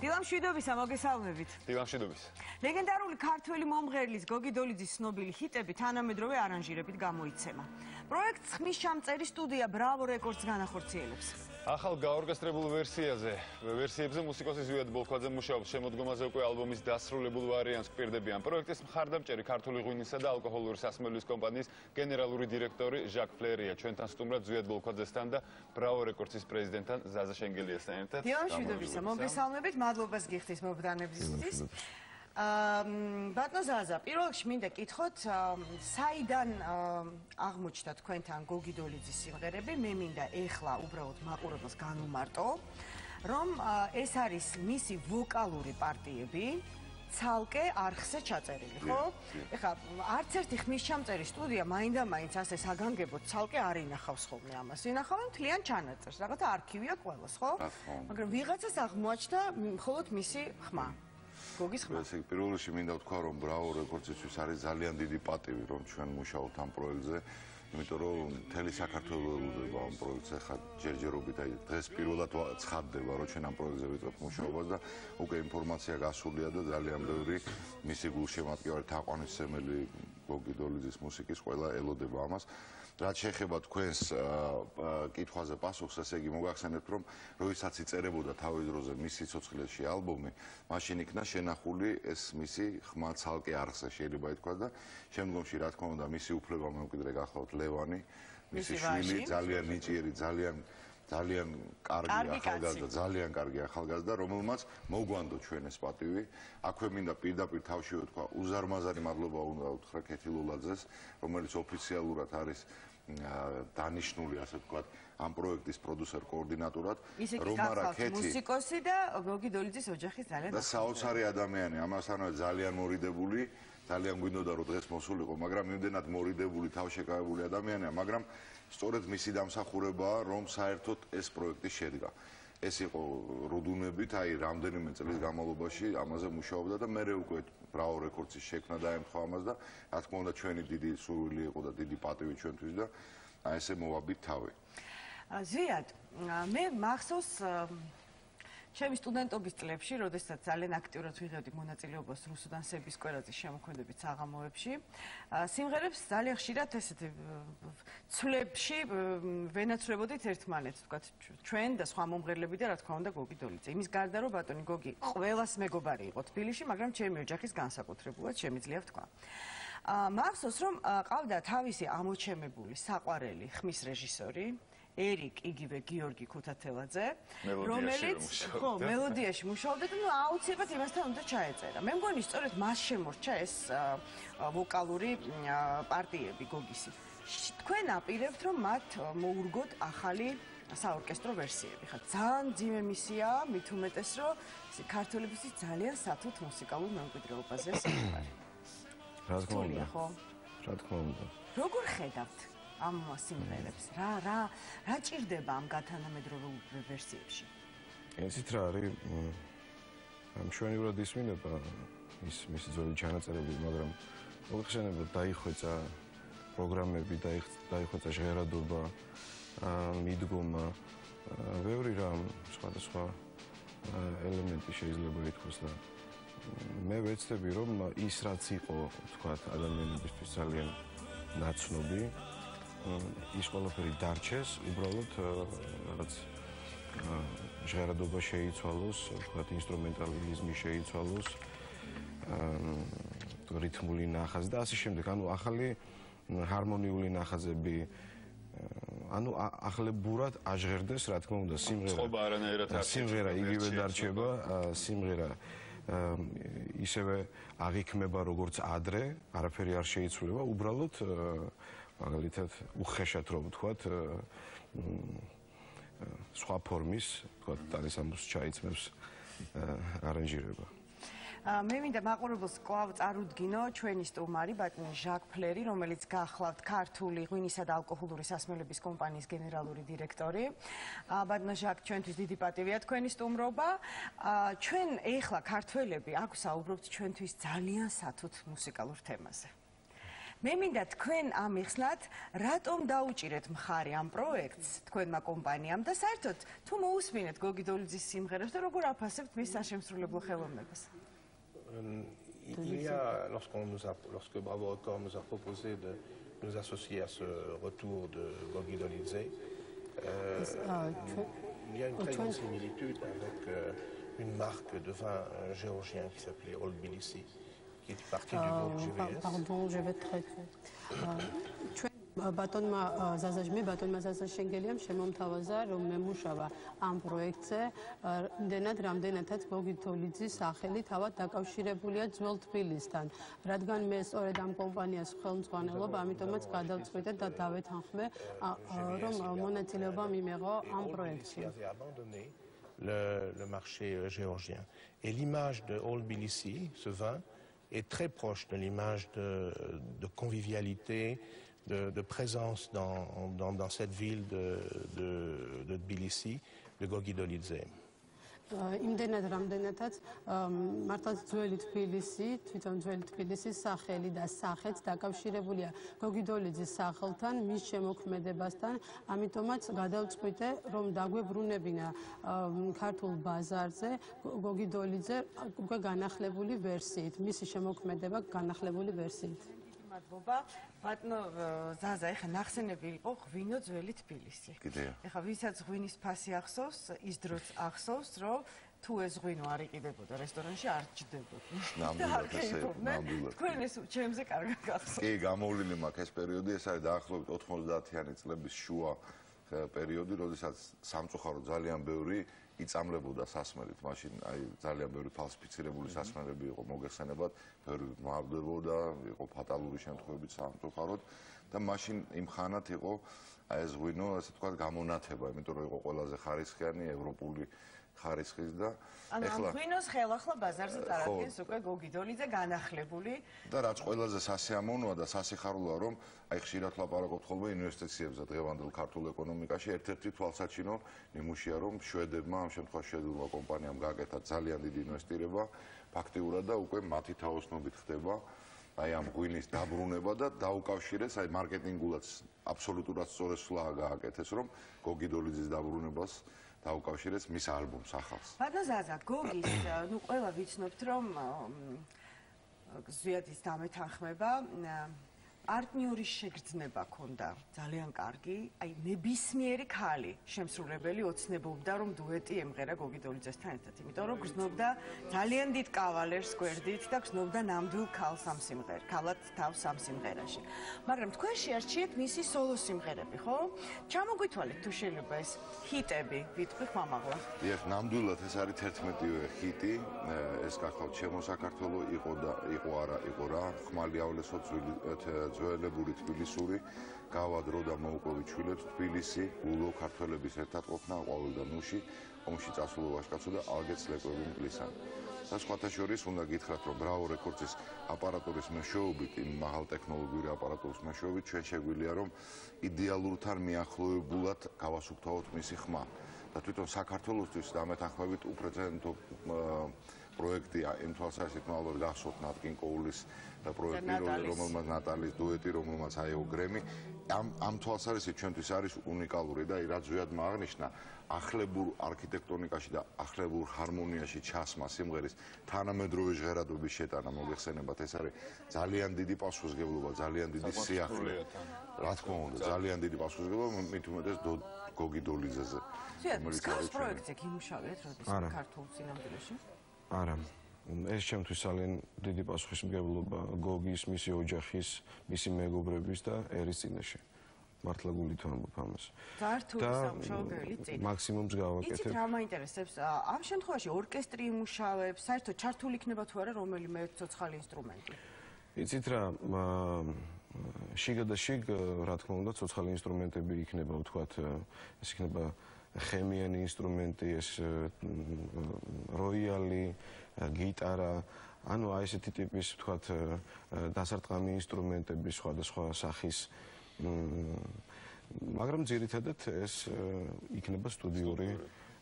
დილამ შვიდობისა, მოგესალმებით. დილამ შვიდობის. ლეგენდარული ქართველი მომღერლის გოგი დოლიძის ცნობილი ჰიტები თანამედროვე არანჟირებით გამოიცემა. პროექტს ხმის ჩამწერი სტუდია Bravo Records განახორციელებს. ახალ გაორკესტრებულ ვერსიებზე მუსიკოსი ზვიად ბოლქვაძე მუშაობს. შემოდგომაზე უკვე ალბომის დასრულებულ ვარიანტს გვპირდებიან. პროექტის მხარდამჭერი ქართული ღვინისა და ალკოჰოლური სასმელის კომპანიის გენერალური დირექტორი ჟაკ ფლერია. ჩვენთან სტუმრად ზვიად ბოლქვაძესთან და Bravo Records-ის პრეზიდენტთან ზაზა შენგელიასთან ერთად. დილამ შვიდობისა, მოგესალმებით, მადლობას გიხდის მობრძანებისთვის. ბატონო ზაზა, პირველ რიგში მინდა კითხოთ, საიდან აღმოჩნდა თქვენთან გოგი დოლიძის სიმღერები? მე მინდა ეხლა უბრალოდ მაყურებელს განვმარტო, რომ ეს არის მისი ვოკალური პარტიები, ცალკე არხზე ჩაწერილი, ხო? ეხლა არც ერთი ხმის ჩამწერი სტუდია მაინდა-მაინც ასე საგანგებოდ ცალკე არ ინახავს ხოლმე ამას. ინახავენ მთლიან ჩანაწერს, რაღაცა არქივია ყველას, ხო? მაგრამ ვიღაცას აღმოაჩნდა მხოლოდ მისი ხმა. ესე პირველ რიგში მინდა ვთქვა, რომ Bravo Records-ისთვის არის ძალიან დიდი პატივი, რომ ჩვენ მუშაობთ ამ პროექტზე, იმიტომ რომ მთელი საქართველო ელოდება ამ პროექტზე, ხა ჯერჯერობით, აი დღეს პირველად ცხადდება, რომ ჩვენ ამ პროექტზე ვიწყებთ მუშაობას და უკვე ინფორმაცია გასულია და ძალიან ბევრი მისი გულშემატკივარი თაყვანისმცემელი გოგი დოლიძის მუსიკის ყველა ელოდება ამას. რაც შეეხება თქვენს კითხვაზე პასუხს, ესე იგი მოგახსენებთ, რომ როდესაც იწერებოდა თავის დროზე მისი სიცოცხლეში ალბომი, მაშინ იქნა შენახული ეს მისი ხმა ცალკე არხზე, შეიძლება ითქვას და შემდგომში რა თქმა უნდა მისი უფლება მემკვიდრე გახლავთ ლევანი, მისი შვილი, ძალიან ნიჭიერი, ძალიან კარგი ახალგაზრდა, რომელმაც მოგვანდო ჩვენ ეს პატივი. აქვე მინდა პირდაპირ თავშივე ვთქვა, უზარმაზარი მადლობა უნდა უთხრა ქეთი ლოლაძეს, რომელიც ოფიციალურად არის დანიშნული, ასე ვთქვათ, ამ პროექტის პროდიუსერ კოორდინატორად, რომ არა ქეთი მუსიკოსი და გოგი დოლიძის ოჯახის ძალიან და საოცარი ადამიანი, ამასთანავე ძალიან მორიდებული, ძალიან გვინდოდა რომ დღეს მოსულიყო, მაგრამ იმდენად მორიდებული, თავშეკავებული ადამიანია, მაგრამ სწორედ მისი დამსახურებაა, რომ საერთოდ ეს პროექტი შედგა. ეს იყო რუდუნებით, აი რამდენიმე წლის განმავლობაში ამაზე მუშაობდა და მერე უკვე Bravo Records-ის შექმნა დაემთხვა ამას და რა თქმა უნდა ჩვენი დიდი სურვილი იყო და დიდი პატივი ჩვენთვის და აი ესე მოვაბით თავი. ზვიად, მე მახსოვს ჩემი სტუდენტობის წლებში, როდესაც ძალიან აქტიურად ვიღებდი მონაწილეობას რუსუდანსების კვერაძის შემოქმედებით საღამოებში, სიმღერებს ძალიან ხშირად ესეთი ცვლებში ვენაცვლებოდით ერთმანეთს, ვთქვათ, ჩვენ და სხვა მომღერლები და რა თქმა უნდა გოგი დოლიძე. იმის გარდა რომ ბატონი გოგი ყველას მეგობარი იყო თბილისში, მაგრამ ჩემი ოჯახის განსაკუთრებულად შემიძლია ვთქვა. მახსოვს რომ ყავდა თავისი ამოჩემებული საყვარელი ხმის რეჟისორი ერიკ იგივე გიორგი ქუთათელაძე, რომელიც ხო, მელოდიაში მუშაობდა და აუცილებლად იმასთან უნდა ჩაეწერა. მე მგონი სწორედ მას შემორჩა ეს ვოკალური პარტიები გოგისი. თქვენ აპირებთ რომ მათ მოურგოთ ახალი საორკესტრო ვერსიები. ხა ძალიან ძიმე მისიაა, მით უმეტეს რომ ქართველებისთვის ძალიან სათუთ მუსიკალურ მემკვიდრეობაზეა საუბარი. რა თქმა უნდა. რა თქმა უნდა. როგორ ხედავთ ამ სიმღერებს? რა ჭირდება ამ გათანამედროვე ვერსიებში? იცით რა არის? მშვენივრად ისმინება მისი ძველი ჩანაწერები, მაგრამ მოიხსენებათ დაიხვეწა პროგრამები, დაიხვეწა ჟღერადობა, მიდგომა, ბევრი რამ სხვადასხვა ელემენტი შეიძლება ითქვას და მე ვეცდები რომ ის რაც იყო, თქვათ, ადამიანებისთვის ძალიან ნაცნობი, ის ყველაფერი დარჩეს, უბრალოდ რაღაც ჟღერადობა შეიცვალოს, თქვათ, ინსტრუმენტალიზმი შეიცვალოს, რითმული ნახაზი და ასე შემდეგ, ანუ ახალი ჰარმონიული ნახაზები, ანუ ახლებურად აჟღერდეს, რა თქმა უნდა, სიმღერა იგივე დარჩება, სიმღერა ისევე აღიქმება როგორც ადრე, არაფერი არ შეიცვლება, უბრალოდ მაგალითად უხეშად რომ ვთქვათ, სხვა ფორმის, ვთქვათ, ტანისამბოს ჩაიწმევს არანჟირება. მე მინდა მაყურებელს კვლავ წარუდგინო ჩვენი სტუმარი ბატონი ჟაკ ფლერი, რომელიც გახლავთ ქართული ღვინისა და ალკოჰოლური სასმელების კომპანიის გენერალური დირექტორი. ბატონო ჟაკ, ჩვენთვის დიდი პატივია თქვენი სტუმრობა. ჩვენ ეხლა ქართველები აქ საუბრობთ ჩვენთვის ძალიან სათუთ მუსიკალურ თემაზე. მე მინდა თქვენ ამიხსნათ, რატომ დაუჭირეთ მხარი ამ პროექტს თქვენმა კომპანიამ და საერთოდ თუ მოусმინეთ გოგი დოლიძის სიმღერებს და როგორ აფასებთ მის საშემსრულებლო ხელოვნებას? Lorsque Bravo Records nous a proposé de nous associer à ce retour de Gogi Dolidze, il y a une très grande similitude avec une marque de vin géorgien qui s'appelait Old Tbilisi, qui est partie du groupe GVS. Pardon, je vais traiter. ბატონმა ზაზა შენგელიამ შემომთავაზა რომ მემუშავა ამ პროექტზე რამდენადაც გოგი დოლიძის სახელი თავად დაკავშირებულია ძველ თბილისთან რადგან მე სწორედ ამ კომპანიას ხელმძღვანელობ ამიტომაც გადავწყვიტე და დავეთანხმე რომ მონაწილეობა მიმეღო ამ პროექტში le marché géorgien et l'image de Old Tbilisi ce vin est très proche de l'image de convivialité de présence dans cette ville de Tbilisi, de Gogi Dolidze. იმდენად რამდენადაც მართლაც ძველი თბილისი, თვითონ ძველი თბილისის სახელი და სახეც დაკავშირებულია გოგი დოლიძის სახელთან, მის შემოქმედებასთან, ამიტომაც გადავწყვიტე, რომ დაგვებრუნებინა ქართულ ბაზარზე გოგი დოლიძე უკვე განახლებული ვერსიით, მისი შემოქმედება განახლებული ვერსიით. მადლობა. ბატონო ზაზა, ეხლა ნახსენები იყო ღვინო ძველი თბილისი. ეხლა ვისაც ღვინის ფასი ახსოვს, ის დროც ახსოვს, რომ თუ ეს ღვინო არ იყიდებოდა რესტორანში, არ ჯდებოდა. ნამდვილად ესე, ნამდვილად. თქვენ ეს ჩემზე კარგად გახსოვთ. კი, გამოვლილი მაქვს ეს პერიოდი, ეს არის დაახლოებით 90-იანი წლების შუა პერიოდი, როდესაც სამწუხარო ძალიან ბევრი იწამლებოდა სასმელით, მაშინ აი ძალიან ბევრი ფალსიფიცირებული სასმელები იყო მოგეხსენებათ, ბევრი მავდებოდა, იყო ფატალური შემთხვევებიც სამწუხაროდ და მაშინ იმ ხანად იყო აი ეს ღვინო, ასე ვთქვათ, გამონათება, იმიტომ რომ იყო ყველაზე ხარისხიანი ევროპული ხარისხის და ეხლა ღვინოს ხელახლა ბაზარზე წარადგენს უკვე გოგი დოლიძე განახლებული და რაც ყველაზე სასიამოვნოა და სასიხარულოა რომ აი ხშირად ლაპარაკობთ ხოლმე ინვესტიციებზე დღევანდელ ქართულ ეკონომიკაში ერთ-ერთი თვალსაჩინო ნიმუშია რომ შვედებმა ამ შემთხვევაში შვედურმა კომპანიამ გააკეთა ძალიან დიდი ინვესტირება ფაქტიურად და უკვე მათი თაოსნობით ხდება აი ამ ღვინის დაბრუნება და დაუკავშირეს აი მარკეტინგულად აბსოლუტურად სწორად სვლა გააკეთეს რომ გოგი დოლიძის დაბრუნებას დაუკავშირეს მის ალბომს ახალს. ბატონო ზაზა, გოგის, ნუ ყველა ვიცნობთ, რომ ზვიადის დამეთანხმება პარტნიორის შეგრძნება ქონდა ძალიან კარგი, აი ნებისმიერი ქალი შემსრულებელი ოცნებობდა რომ დუეტი ემღერა გოგი დოლიძესთან ერთად, იმიტომ რომ გრძნობდა ძალიან დიდ კავალერს გვერდით და გრძნობდა ნამდვილ ქალს ამ სიმღერაში, ქალად თავს ამ სიმღერაში. მაგრამ თქვენ შეარჩიეთ მისი სოლო სიმღერები, ხო? ჩამოგვითვალეთ თუ შეიძლება ეს ჰიტები, ვიტყვი ხმამაღლა. დიახ, ნამდვილად ეს არის 11-ვე ჰიტი, ეს გახლავთ ჩემო საქართველო იყო რა, ხმალი ავლესო ძველებური თბილისური გავადრო და მოუყვებით შვილებს თბილისი გულო ქართველების ერთად ყოფნა ყვავილ და ნუში ომში წასულო ვაჟკაცო და ალგეც ლეკვები მკლისანი და სხვათა შორის უნდა გითხრათ რომ Bravo Records-ის აპარატურის მეშვეობით იმ მაღალ ტექნოლოგიური აპარატურის მეშვეობით ჩვენ შეგვიძლია რომ იდეალურთან მიახლოებულად გავასუფთავოთ მისი ხმა და თვითონ საქართველოსთვის დამეთანხმებით უპრეცედენტო პროექტია იმ თვალსაზრისით ალბათ გახსოვთ ნატკინ კოულის პროექტი რომელმაც ნატალის დუეტი რომელმაც აიღო გრემი ამ თვალსაზრისით ჩვენთვის არის უნიკალური და რაც ზვიადმა აღნიშნა ახლებურ არქიტექტონიკაში და ახლებურ ჰარმონიაში ჩასმა სიმღერის თანამედროვე ჟღერადობის შეტანა მოგეხსენებათ ეს არის ძალიან დიდი პასუხისმგებლობა ძალიან დიდი სიახლე რა თქმა უნდა ძალიან დიდი პასუხისმგებლობა მით უმეტეს გოგი დოლიძეზე რომელიც არის პროექტზე გიმუშავეთ როდის ქართულ სინამდვილეში არა ეს ჩემთვის ძალიან დიდი პასუხისმგებლობა გოგის, მისი ოჯახის, მისი მეგობრების და ერის წინაშე. მართლა გულით ვამბობ ამას. და სამუშაოებელი წინ. მაქსიმუმს გავაკეთებ. იცით რა მაინტერესებს? ამ შემთხვევაში ორკესტრი იმუშავებს, საერთოდ ჩართული იქნება თუ არა რომელიმე ცოცხალი ინსტრუმენტი? იცით რა, შიგა და შიგ, რა თქმა უნდა, ცოცხალი ინსტრუმენტები იქნება, ვთქვათ, ეს იქნება ხემიანი ინსტრუმენტი, ეს როიალი, გიტარა, ანუ აი ესეთი ტიპის, ვთქვათ, დასარტყამი ინსტრუმენტები სხვადასხვა სახის მაგრამ ძირითადად ეს იქნება სტუდიური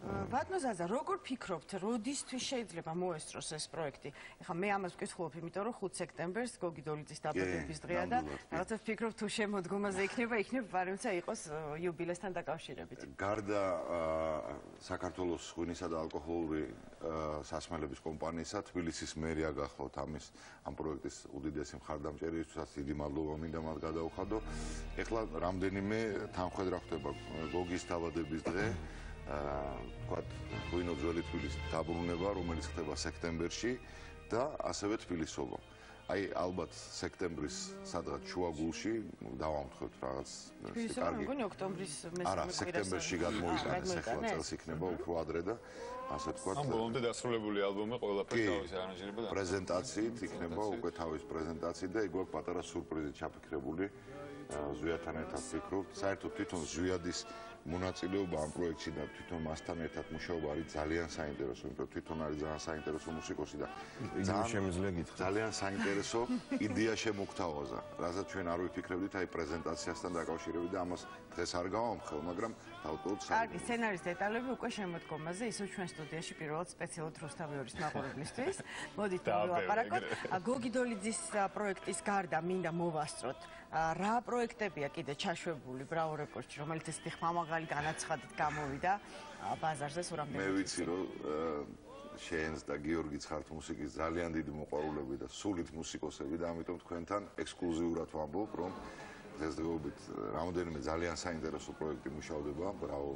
ბატონო ზაზა, როგორ ფიქრობთ, როდისთვის შეიძლება მოესწროს ეს პროექტი? ეხლა მე ამას ვკითხულობ, იმიტომ რომ 5 სექტემბერს გოგი დოლიძის დაბადების დღეა და რაღაცა ვფიქრობ თუ შემოდგომაზე იქნება როცა იყოს იუბილესთან დაკავშირებით. გარდა საქართველოს ღვინისა და ალკოჰოლური სასმელების კომპანიისა, თბილისის მერია გახლავთ ამ პროექტის უდიდესი მხარდამჭერი, ვისაც დიდი მადლობა მინდა მათ გადაუხადო. ეხლა რამდენიმე თანხმედრა ხდება გოგის დაბადების დღე. ვთქვათ, ღვინო ძველი თბილისის დაბრუნება, რომელიც ხდება სექტემბერში და ასევე თბილისობა. აი, ალბათ სექტემბრის სადღაც შუაგულში დავამთხევთ რაღაც კარგი. გონი ოქტომბრის მესამე კვირაში. არა, სექტემბერში გადმოიტანეს ახლა წელს იქნება უფრო ადრე და ასე ვთქვათ. ამ ბოლომდე დასრულებული ალბომი ყველაფერი თავისი არანჟირება და პრეზენტაციით იქნება უკვე თავის პრეზენტაციით და იქ გვაქვს პატარა სურპრიზი ჩაფიქრებული. ზვიადთან ერთად ვფიქრობთ, საერთოდ თვითონ ზვიადის მონაწილეობა ამ პროექტში და თვითონ მასთან ერთად მუშაობა არის ძალიან საინტერესო, იმიტომ რომ თვითონ არის ძალიან საინტერესო მუსიკოსი და ძალიან საინტერესო იდეა შემოგთავაზა, რასაც ჩვენ არ ვიფიქრებდით აი პრეზენტაციასთან დაკავშირებით და ამას დღეს არ გავამხელ, მაგრამ თავდადოთ კარგი, სცენარის დეტალები უკვე შემოდგომაზე, ისევ ჩვენ სტუდიაში პირველად სპეციალურად რუსთავიორის მაყურებლისთვის. მოდით მოვაპარაკოთ. გოგი დოლიძის პროექტის გარდა მინდა მოვასწროთ, რა პროექტებია კიდე ჩაშვებული Bravo Records-ში, რომელიც ესეთი ხმამაღალი განაცხადით გამოვიდა ბაზარზე სულ რამდენი. მე ვიცი რომ შენს და გიორგის ხართ მუსიკის ძალიან დიდი მოყვარულები და სულით მუსიკოსები და ამიტომ თქვენთან ექსკლუზიურად ვამბობ, რომ დღესდღეობით რამდენიმე ძალიან საინტერესო პროექტი მუშავდება Bravo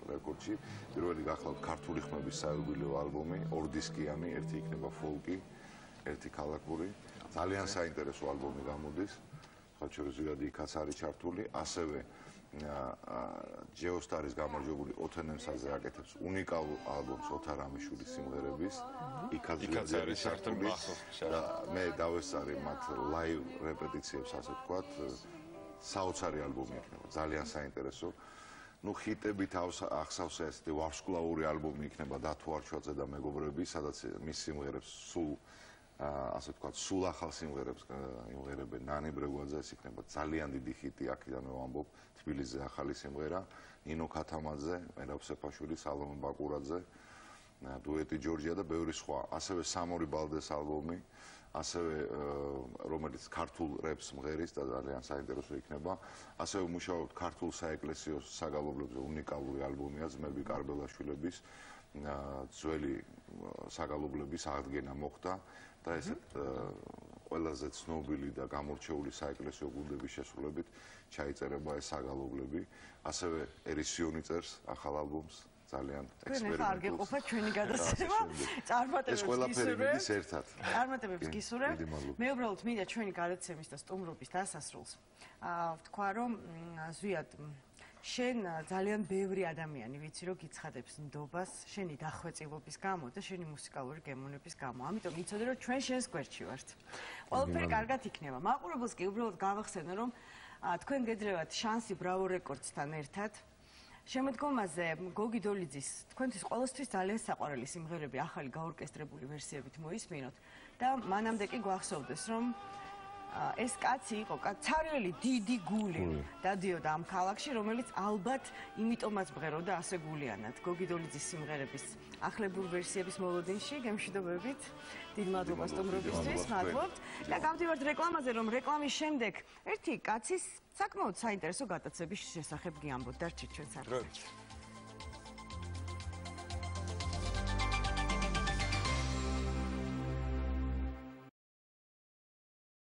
Records-ში. პირველი გახლავთ ქართული ხმების საიუბილეო ალბომი, 2 დისკიანი, ერთი იქნება ფოლკი, ერთი ქალაქური. ძალიან საინტერესო ალბომი გამოდის. ხალხური ზვიადი იქაც არის ჩართული, ასევე ჯეოსტარის გამარჯვებული ოთენემსაძე აკეთებს უნიკალურ ალბომს ოთარ ამიშვილის სიმღერების. იქაც არის ჩართული და მე დავესწარი მათ ლაივ რეპეტიციებს, ასე ვთქვათ, საოცარი ალბომი იქნება, ძალიან საინტერესო. ნუ ხიტებით ახსავს ესეთი ვარსკვლავური ალბომი იქნება დათო არჩვაძე და მეგობრები, სადაც მის სიმღერებს სულ ასე ვთქვათ, სულ ახალ სიმღერებს იმღერებენ. ნანი ბრეგვაძე ეს იქნება ძალიან დიდი ჰიტი, აქედანვე ვამბობ, თბილისზე ახალი სიმღერა, ნინო ქათამაძე, მერაბ სეფაშვილი, სალომე ბაკურაძე, დუეტი ჯორჯია და ბევრი სხვა. ასევე სამორი ბალდეს ალბომი, ასევე რომელიც ქართულ რეპს მღერის და ძალიან საინტერესო იქნება. ასევე მუშაობთ ქართულ საეკლესიო საგალობლებზე უნიკალური ალბომია ძმები კარბელაშვილების, ძველი საგალობლების აღდგენა მოხდა. და ესეთ ყველაზე ცნობილი და გამორჩეული საეკლესიო გუნდების შესრულებით ჩაიწერება ეს საგალობლები. ასევე ერისიონი წერს ახალ ალბომს, ძალიან ექსპერიმენტულს. არ გეყოფათ ჩვენი გადაცემა. წარმატებებს გისურვებ. მე უბრალოდ მინდა ჩვენი გადაცემის და სტუმრობის დასასრულს ვთქვა, რომ ზვიად შენ ძალიან ბევრი ადამიანი ვიცი რომ გიცხადებს ნდობას შენი დახვეწილობის გამო და შენი მუსიკალური გემოვნების გამო. ამიტომ იცოდე რომ ჩვენ შენს გვერდში ვართ. ყველაფერი კარგად იქნება. მაყურებელს კი უბრალოდ გავახსენო რომ თქვენ გეძლევათ შანსი Bravo Records-თან ერთად. შემოდგომაზე გოგი დოლიძის თქვენთვის ყოველთვის ძალიან საყვარელი სიმღერები ახალი გაორკესტრებული ვერსიებით მოისმინოთ და მანამდე კი გვახსოვდეს რომ ეს კაცი იყო კაცარიელი დიდი გული დადიოდა ამ ქალაქში, რომელიც ალბათ იმიტომაც ბღეროდა ასე გულიანად. გოგი დოლიძის სიმღერების ახლებურ ვერსიების მოლოდინში გემშვიდობებით. დიდ მადლობას სტუმრობისთვის, მადლობთ. და გავდივართ რეკლამაზე, რომ რეკლამის შემდეგ ერთი კაცის საკმაოდ საინტერესო გატაცების შესახებ გიამბოთ. დარჩით ჩვენ სახლში.